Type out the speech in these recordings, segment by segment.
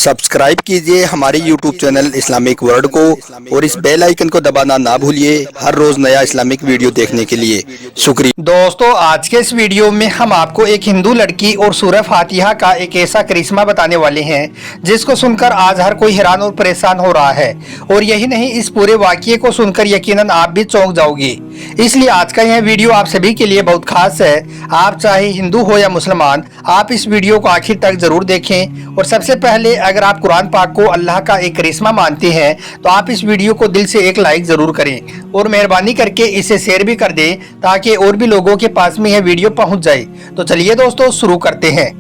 Subscribe कीजिए हमारे YouTube channel Islamic world को और इस बेल आइकन को दबाना ना भूलिए हर रोज नया इस्लामिक वीडियो देखने के लिए। शुक्रिया। दोस्तों, आज के इस वीडियो में हम आपको एक हिंदू लड़की और सूरह फातिहा का एक ऐसा करिश्मा बताने वाले हैं जिसको सुनकर आज हर कोई हैरान और परेशान हो रहा है। और यही नहीं, इस पूरे वाक़ये को सुनकर यकीनन आप भी चौंक जाओगे। इसलिए आज का यह वीडियो आप सभी के लिए बहुत खास है। आप चाहे हिंदू हो या मुसलमान, आप इस वीडियो को आखिर तक जरूर देखें। और सबसे पहले, अगर आप कुरान पाक को अल्लाह का एक करिश्मा मानते हैं तो आप इस वीडियो को दिल से एक लाइक जरूर करें और मेहरबानी करके इसे शेयर भी कर दें ताकि और भी लोगों के पास में यह वीडियो पहुंच जाए। तो चलिए दोस्तों, शुरू करते हैं।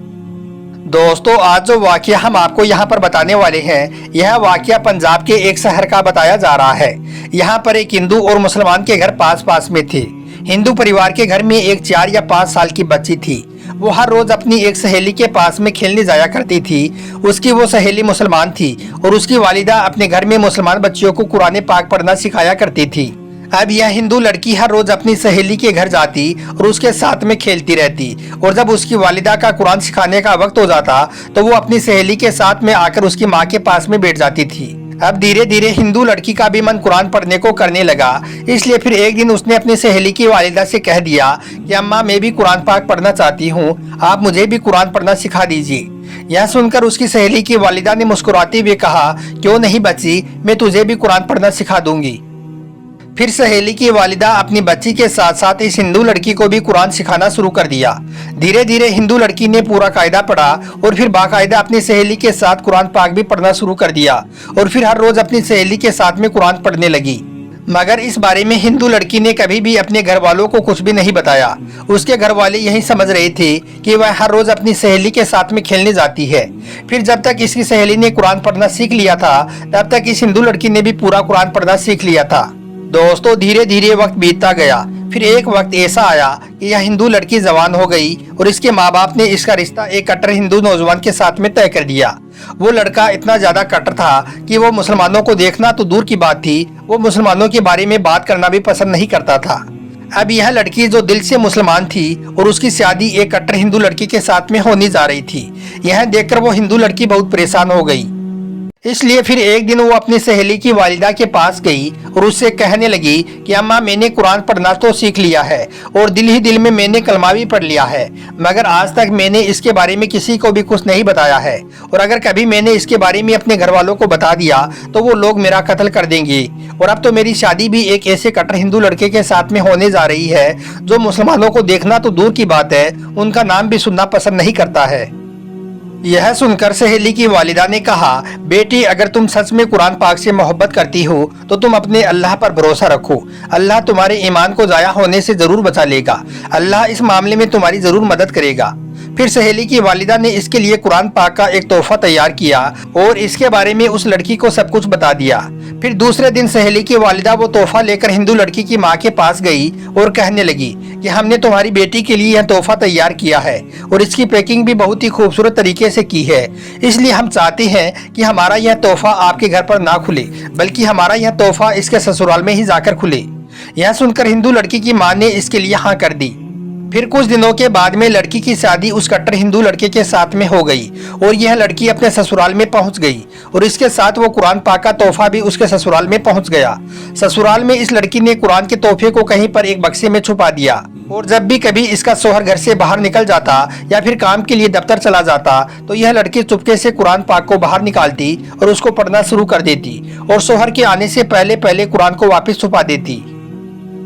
दोस्तों, आज जो वाकया हम आपको यहाँ पर बताने वाले हैं, यह वाकया पंजाब के एक शहर का बताया जा रहा है। यहाँ पर एक हिंदू और मुसलमान के घर पास पास में थे। हिंदू परिवार के घर में एक 4 या 5 साल की बच्ची थी। वो हर रोज अपनी एक सहेली के पास में खेलने जाया करती थी। उसकी वो सहेली मुसलमान थी और उसकी वालिदा अपने घर में मुसलमान बच्चियों को कुरान पाक पढ़ना सिखाया करती थी। अब यह हिंदू लड़की हर रोज अपनी सहेली के घर जाती और उसके साथ में खेलती रहती। और जब उसकी वालिदा का कुरान सिखाने का वक्त हो जाता तो वो अपनी सहेली के साथ में आकर उसकी माँ के पास में बैठ जाती थी। अब धीरे धीरे हिंदू लड़की का भी मन कुरान पढ़ने को करने लगा। इसलिए फिर एक दिन उसने अपनी सहेली की वालिदा से कह दिया कि अम्मा, मैं भी कुरान पाक पढ़ना चाहती हूँ, आप मुझे भी कुरान पढ़ना सिखा दीजिए। यह सुनकर उसकी सहेली की वालिदा ने मुस्कुराते हुए कहा, क्यों नहीं बच्ची, मैं तुझे भी कुरान पढ़ना सिखा दूंगी। फिर सहेली की वालिदा अपनी बच्ची के साथ साथ इस हिंदू लड़की को भी कुरान सिखाना शुरू कर दिया। धीरे धीरे हिंदू लड़की ने पूरा कायदा पढ़ा और फिर बाकायदा अपनी सहेली के साथ कुरान पाक भी पढ़ना शुरू कर दिया और फिर हर रोज अपनी सहेली के साथ में कुरान पढ़ने लगी। मगर इस बारे में हिंदू लड़की ने कभी भी अपने घर वालों को कुछ भी नहीं बताया। उसके घर वाले यही समझ रहे थे कि वह हर रोज अपनी सहेली के साथ में खेलने जाती है। फिर जब तक इसकी सहेली ने कुरान पढ़ना सीख लिया था, तब तक इस हिंदू लड़की ने भी पूरा कुरान पढ़ना सीख लिया था। दोस्तों, धीरे धीरे वक्त बीतता गया। फिर एक वक्त ऐसा आया कि यह हिंदू लड़की जवान हो गई और इसके माँ बाप ने इसका रिश्ता एक कट्टर हिंदू नौजवान के साथ में तय कर दिया। वो लड़का इतना ज्यादा कट्टर था कि वो मुसलमानों को देखना तो दूर की बात थी, वो मुसलमानों के बारे में बात करना भी पसंद नहीं करता था। अब यह लड़की जो दिल से मुसलमान थी और उसकी शादी एक कट्टर हिंदू लड़की के साथ में होने जा रही थी, यह देखकर वो हिंदू लड़की बहुत परेशान हो गई। इसलिए फिर एक दिन वो अपनी सहेली की वालिदा के पास गई और उससे कहने लगी कि अम्मा, मैंने कुरान पढ़ना तो सीख लिया है और दिल ही दिल में मैंने कलमा भी पढ़ लिया है, मगर आज तक मैंने इसके बारे में किसी को भी कुछ नहीं बताया है। और अगर कभी मैंने इसके बारे में अपने घर वालों को बता दिया तो वो लोग मेरा कत्ल कर देंगे। और अब तो मेरी शादी भी एक ऐसे कट्टर हिंदू लड़के के साथ में होने जा रही है जो मुसलमानों को देखना तो दूर की बात है, उनका नाम भी सुनना पसंद नहीं करता है। यह सुनकर सहेली की वालिदा ने कहा, बेटी, अगर तुम सच में कुरान पाक से मोहब्बत करती हो तो तुम अपने अल्लाह पर भरोसा रखो। अल्लाह तुम्हारे ईमान को जाया होने से जरूर बचा लेगा। अल्लाह इस मामले में तुम्हारी जरूर मदद करेगा। फिर सहेली की वालिदा ने इसके लिए कुरान पाक का एक तोहफा तैयार किया और इसके बारे में उस लड़की को सब कुछ बता दिया। फिर दूसरे दिन सहेली की वालिदा वो तोहफा लेकर हिंदू लड़की की माँ के पास गई और कहने लगी कि हमने तुम्हारी बेटी के लिए यह तोहफा तैयार किया है और इसकी पैकिंग भी बहुत ही खूबसूरत तरीके से की है। इसलिए हम चाहते हैं कि हमारा यह तोहफा आपके घर पर ना खुले, बल्कि हमारा यह तोहफा इसके ससुराल में ही जाकर खुले। यह सुनकर हिंदू लड़की की माँ ने इसके लिए हाँ कर दी। फिर कुछ दिनों के बाद में लड़की की शादी उस कट्टर हिंदू लड़के के साथ में हो गई और यह लड़की अपने ससुराल में पहुंच गई और इसके साथ वो कुरान पाक का तोहफा भी उसके ससुराल में पहुंच गया। ससुराल में इस लड़की ने कुरान के तोहफे को कहीं पर एक बक्से में छुपा दिया और जब भी कभी इसका शौहर घर से बाहर निकल जाता या फिर काम के लिए दफ्तर चला जाता तो यह लड़की चुपके से कुरान पाक को बाहर निकालती और उसको पढ़ना शुरू कर देती और शौहर के आने से पहले पहले कुरान को वापस छुपा देती।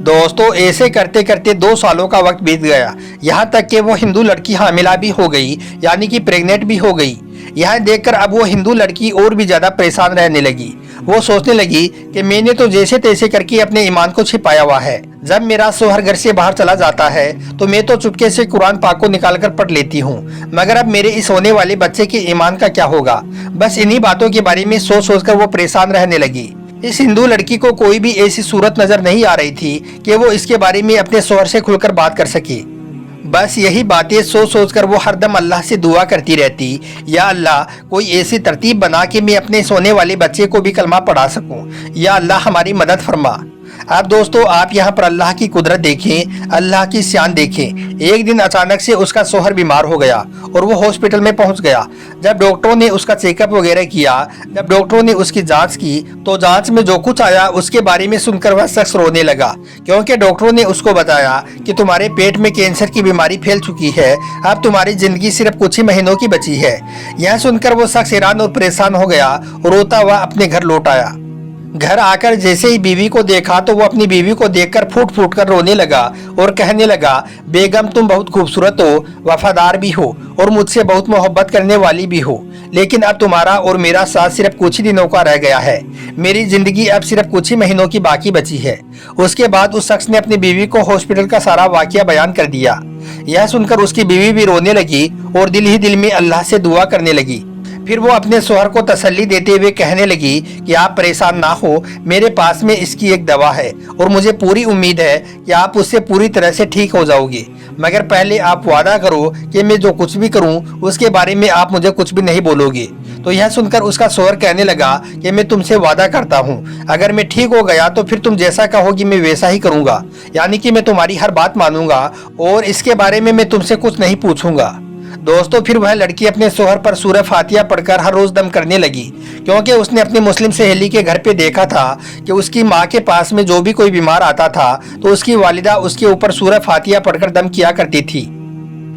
दोस्तों, ऐसे करते करते 2 सालों का वक्त बीत गया, यहाँ तक कि वो हिंदू लड़की हामिला भी हो गई, यानी कि प्रेग्नेंट भी हो गई। यह देखकर अब वो हिंदू लड़की और भी ज्यादा परेशान रहने लगी। वो सोचने लगी कि मैंने तो जैसे तैसे करके अपने ईमान को छिपाया हुआ है। जब मेरा शौहर घर से बाहर चला जाता है तो मैं तो चुपके से कुरान पाक को निकाल कर पढ़ लेती हूँ, मगर अब मेरे इस होने वाले बच्चे के ईमान का क्या होगा। बस इन्हीं बातों के बारे में सोच सोच कर वो परेशान रहने लगी। इस हिंदू लड़की को कोई भी ऐसी सूरत नजर नहीं आ रही थी कि वो इसके बारे में अपने शौहर से खुलकर बात कर सके। बस यही बातें सोच सोच कर वो हरदम अल्लाह से दुआ करती रहती, या अल्लाह, कोई ऐसी तरतीब बना कि मैं अपने सोने वाले बच्चे को भी कलमा पढ़ा सकूं। या अल्लाह, हमारी मदद फरमा। अब दोस्तों आप यहाँ पर अल्लाह की कुदरत देखें, अल्लाह की शान देखें। एक दिन अचानक से उसका शौहर बीमार हो गया और वो हॉस्पिटल में पहुंच गया। जब डॉक्टरों ने उसका चेकअप वगैरह किया, जब डॉक्टरों ने उसकी जांच की, तो जांच में जो कुछ आया उसके बारे में सुनकर वह शख्स रोने लगा, क्योंकि डॉक्टरों ने उसको बताया कि तुम्हारे पेट में कैंसर की बीमारी फैल चुकी है, अब तुम्हारी जिंदगी सिर्फ कुछ ही महीनों की बची है। यह सुनकर वो शख्स हैरान और परेशान हो गया, रोता हुआ अपने घर लौट आया। घर आकर जैसे ही बीवी को देखा तो वो अपनी बीवी को देखकर फूट फूट कर रोने लगा और कहने लगा, बेगम तुम बहुत खूबसूरत हो, वफादार भी हो और मुझसे बहुत मोहब्बत करने वाली भी हो, लेकिन अब तुम्हारा और मेरा साथ सिर्फ कुछ ही दिनों का रह गया है। मेरी जिंदगी अब सिर्फ कुछ ही महीनों की बाकी बची है। उसके बाद उस शख्स ने अपनी बीवी को हॉस्पिटल का सारा वाकया बयान कर दिया। यह सुनकर उसकी बीवी भी रोने लगी और दिल ही दिल में अल्लाह से दुआ करने लगी। फिर वो अपने शौहर को तसल्ली देते हुए कहने लगी कि आप परेशान ना हो, मेरे पास में इसकी एक दवा है और मुझे पूरी उम्मीद है कि आप उससे पूरी तरह से ठीक हो जाओगे, मगर पहले आप वादा करो कि मैं जो कुछ भी करूं उसके बारे में आप मुझे कुछ भी नहीं बोलोगे। तो यह सुनकर उसका शौहर कहने लगा कि मैं तुमसे वादा करता हूं, अगर मैं ठीक हो गया तो फिर तुम जैसा कहोगी मैं वैसा ही करूंगा, यानी कि मैं तुम्हारी हर बात मानूंगा और इसके बारे में मैं तुमसे कुछ नहीं पूछूंगा। दोस्तों फिर वह लड़की अपने शौहर पर सूरह फातिहा पढ़कर हर रोज दम करने लगी, क्योंकि उसने अपनी मुस्लिम सहेली के घर पे देखा था कि उसकी माँ के पास में जो भी कोई बीमार आता था तो उसकी वालिदा उसके ऊपर सूरह फातिहा पढ़कर दम किया करती थी।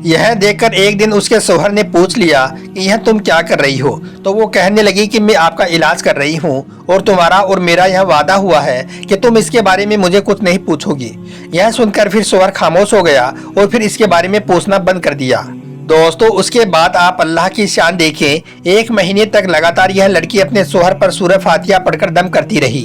यह देखकर एक दिन उसके शौहर ने पूछ लिया कि यह तुम क्या कर रही हो, तो वो कहने लगी कि मैं आपका इलाज कर रही हूँ और तुम्हारा और मेरा यह वादा हुआ है कि तुम इसके बारे में मुझे कुछ नहीं पूछोगी। यह सुनकर फिर शौहर खामोश हो गया और फिर इसके बारे में पूछना बंद कर दिया। दोस्तों उसके बाद आप अल्लाह की शान देखें, 1 महीने तक लगातार यह लड़की अपने शौहर पर सूरह फातिहा पढ़कर दम करती रही।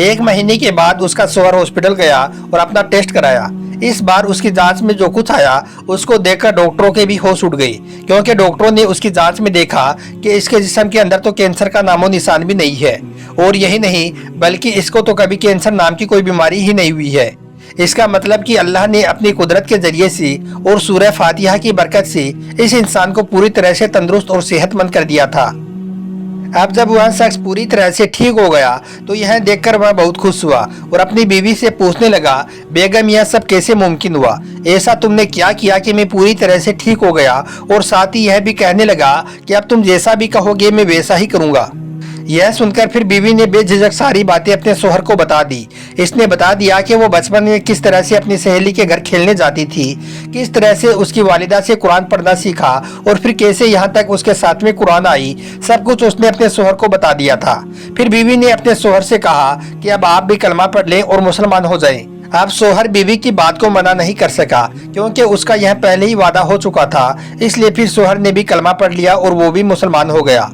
1 महीने के बाद उसका शौहर हॉस्पिटल गया और अपना टेस्ट कराया। इस बार उसकी जांच में जो कुछ आया उसको देखकर डॉक्टरों के भी होश उड़ गई, क्योंकि डॉक्टरों ने उसकी जांच में देखा कि इसके जिस्म के अंदर तो कैंसर का नामो निशान भी नहीं है, और यही नहीं बल्कि इसको तो कभी कैंसर नाम की कोई बीमारी ही नहीं हुई है। इसका मतलब कि अल्लाह ने अपनी कुदरत के जरिए से और सूरह फातिहा की बरकत से इस इंसान को पूरी तरह से तंदुरुस्त और सेहतमंद कर दिया था। अब जब वह शख्स पूरी तरह से ठीक हो गया तो यह देखकर वह बहुत खुश हुआ और अपनी बीवी से पूछने लगा, बेगम यह सब कैसे मुमकिन हुआ, ऐसा तुमने क्या किया कि मैं पूरी तरह से ठीक हो गया, और साथ ही यह भी कहने लगा कि अब तुम जैसा भी कहोगे मैं वैसा ही करूंगा। यह सुनकर फिर बीवी ने बेझिझक सारी बातें अपने शौहर को बता दी। इसने बता दिया कि वो बचपन में किस तरह से अपनी सहेली के घर खेलने जाती थी, किस तरह से उसकी वालिदा से कुरान पढ़ना सीखा और फिर कैसे यहाँ तक उसके साथ में कुरान आई। सब कुछ उसने अपने शौहर को बता दिया था। फिर बीवी ने अपने शौहर से कहा कि अब आप भी कलमा पढ़ लें और मुसलमान हो जाएं। अब शौहर बीवी की बात को मना नहीं कर सका, क्योंकि उसका यह पहले ही वादा हो चुका था। इसलिए फिर शौहर ने भी कलमा पढ़ लिया और वो भी मुसलमान हो गया।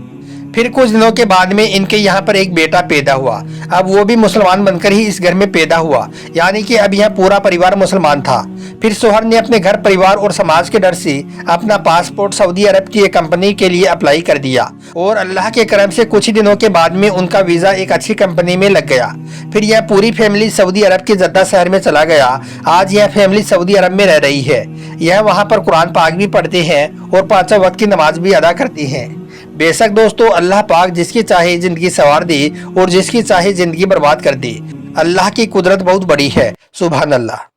फिर कुछ दिनों के बाद में इनके यहाँ पर एक बेटा पैदा हुआ। अब वो भी मुसलमान बनकर ही इस घर में पैदा हुआ, यानी कि अब यह पूरा परिवार मुसलमान था। फिर शौहर ने अपने घर परिवार और समाज के डर से अपना पासपोर्ट सऊदी अरब की एक कंपनी के लिए अप्लाई कर दिया, और अल्लाह के करम से कुछ ही दिनों के बाद में उनका वीजा एक अच्छी कंपनी में लग गया। फिर यह पूरी फैमिली सऊदी अरब के जद्दा शहर में चला गया। आज यह फैमिली सऊदी अरब में रह रही है। यह वहाँ पर कुरान पाक भी पढ़ते हैं और 5 वक्त की नमाज भी अदा करती हैं। बेशक दोस्तों अल्लाह पाक जिसकी चाहे जिंदगी संवार दे और जिसकी चाहे जिंदगी बर्बाद कर दे। अल्लाह की कुदरत बहुत बड़ी है। सुभान अल्लाह।